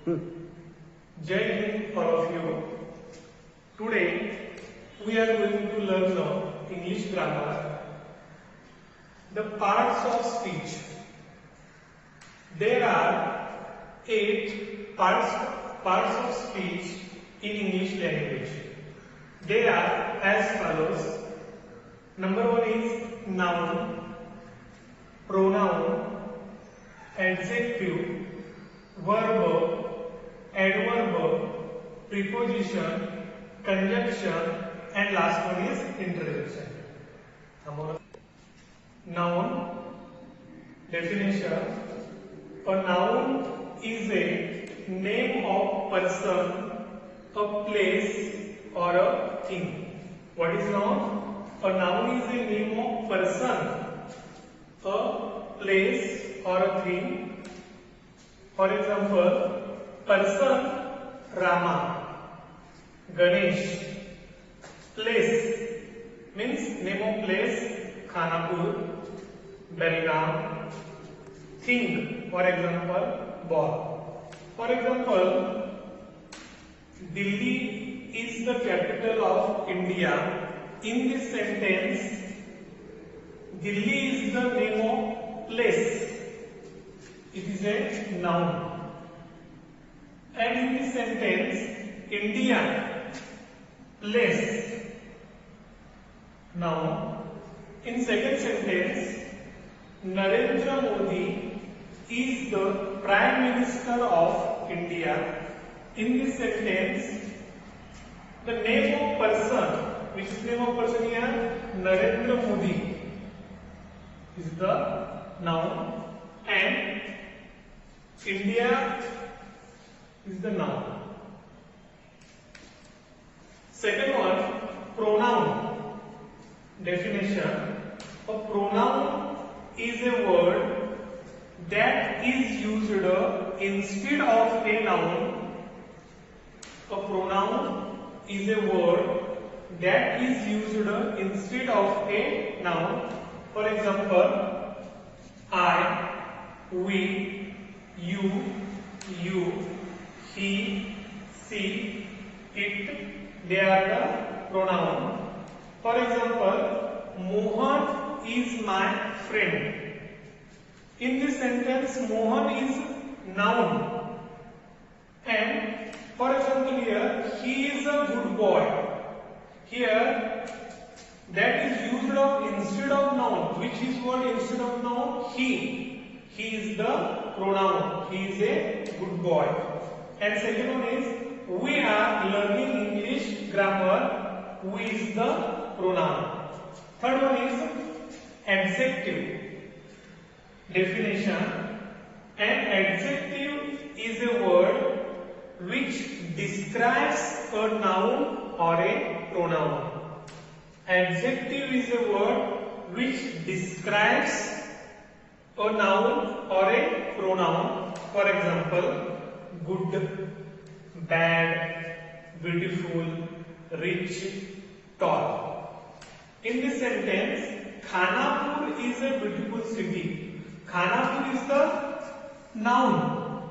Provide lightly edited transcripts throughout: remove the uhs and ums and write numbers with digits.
Jai Hind all of you. Today we are going to learn English grammar. The parts of speech. There are 8 parts of speech in English language. They are as follows. Number 1 is noun, pronoun, adjective, verb, adverb, preposition, conjunction, and last one is interjection. Noun definition. A noun is a name of person, a place, or a thing. What is noun? A noun is a name of person, a place, or a thing. For example, person Rama, Ganesh. Place means name of place Khanapur, Belgaum. Thing, for example, ball. For example, Delhi is the capital of India. In this sentence, Delhi is the name of place. It is a noun. And in this sentence, India, place, noun. In second sentence, Narendra Modi is the Prime Minister of India. In this sentence, the name of person, which is name of person here, Narendra Modi, is the noun, and India is the noun. Second one, pronoun definition. A pronoun is a word that is used instead of a noun. A pronoun is a word that is used instead of a noun. For example, I, we, you, he, she, it, they are the pronoun. For example, Mohan is my friend. In this sentence, Mohan is noun. And for example here, he is a good boy. Here, that is used instead of noun. Which is what instead of noun? He. He is the pronoun. He is a good boy. And second one is, we are learning English grammar. Who is the pronoun. Third one is adjective definition. An adjective is a word which describes a noun or a pronoun. Adjective is a word which describes a noun or a pronoun. For example, good, bad, beautiful, rich, tall. In this sentence, Khanapur is a beautiful city. Khanapur is the noun.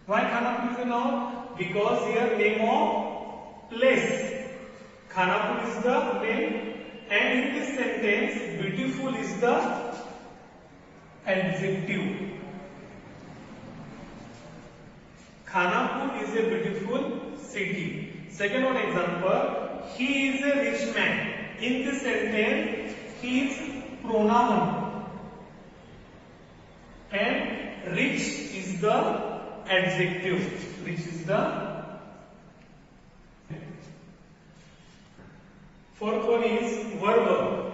Why Khanapur is a noun? Because here name of place. Khanapur is the name, and in this sentence, beautiful is the adjective. Khanapur is a beautiful city. Second one example, he is a rich man. In this sentence, he is pronoun, and rich is the adjective. Rich is the fourth one is verb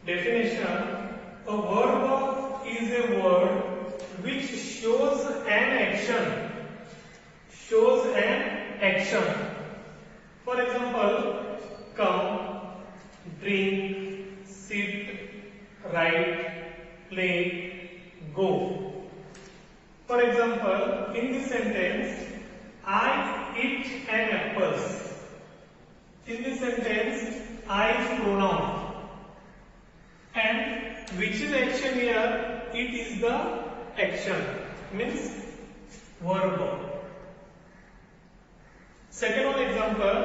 definition. A verb is a word which shows an action. Shows an action. For example, come, drink, sit, write, play, go. For example, in this sentence, I eat an apple. In this sentence, I is pronoun. And which is action here? It is the action. Means verb. Second one example,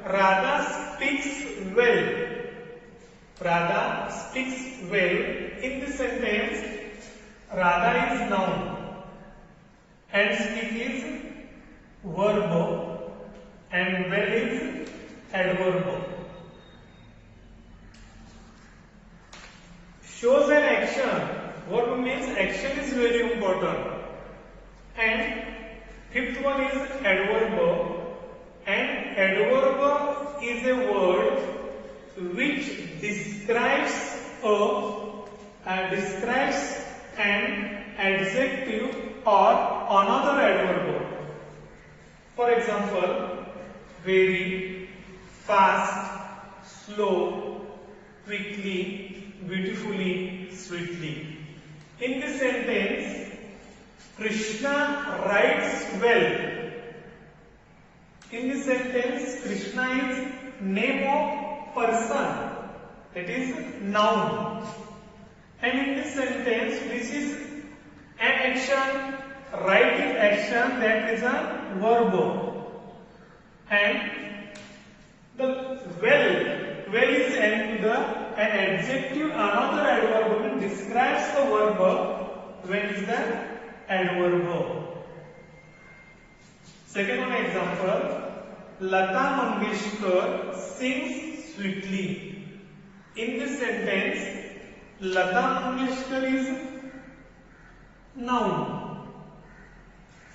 Radha speaks well. Radha speaks well. In this sentence, Radha is noun and speak is verb and well is adverb. Shows an action. Verb means action is very important. And fifth one is adverb. And adverb is a word which describes an adjective or another adverb. For example, very, fast, slow, quickly, beautifully, sweetly. In this sentence, Krishna writes well. In this sentence, Krishna is name of person, that is noun. And in this sentence, this is an action, writing action, that is a verb. And the well is an adjective, another adverb describes the verb, when is the adverb. Second one example, Lata Mangeshkar sings sweetly. In this sentence, Lata Mangeshkar is noun,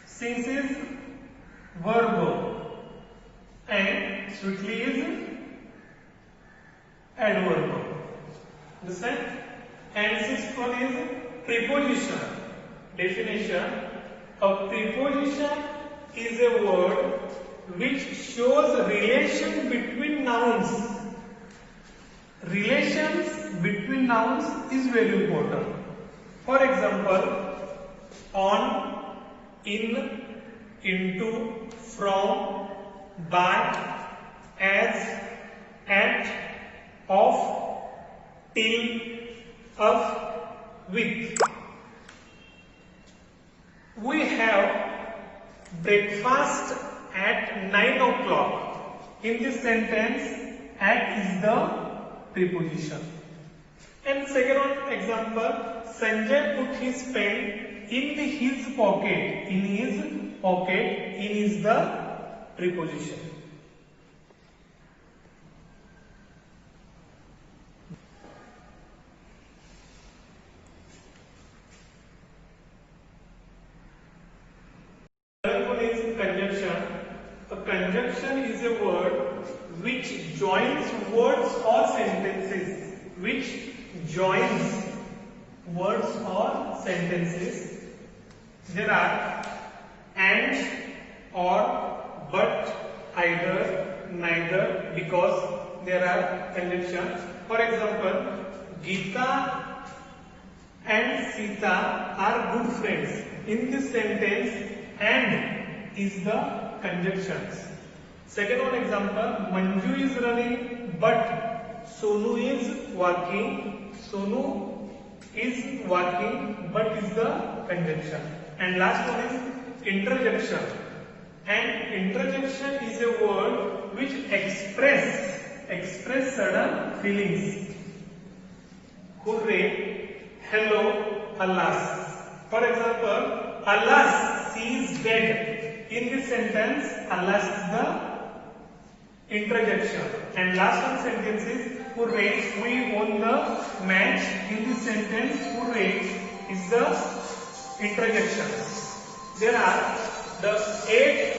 sings is verb, and sweetly is adverb. Understand? And sixth one is preposition. Definition: a preposition is a word which shows relation between nouns. Relations between nouns is very important. For example, on, in, into, from, by, as, at, of, till, of, with. We have breakfast at 9 o'clock. In this sentence, at is the preposition. And second one example, Sanjay put his pen in his pocket. In his pocket, in is the preposition. Third one is conjunction. A conjunction is a word which joins words or sentences. Which joins words or sentences. There are and, or, but, either, neither, because there are conjunctions. For example, Geeta and Sita are good friends. In this sentence, and is the conjunctions. Second one example, Manju is running but Sonu is walking. Sonu is walking but is the conjunction. And last one is interjection. And interjection is a word which express sudden feelings. Hooray, hello, alas. For example, alas, she is dead. In this sentence, alas is the interjection. And last one sentence is, hooray, we won the match. In this sentence, hooray is the interjection. There are the 8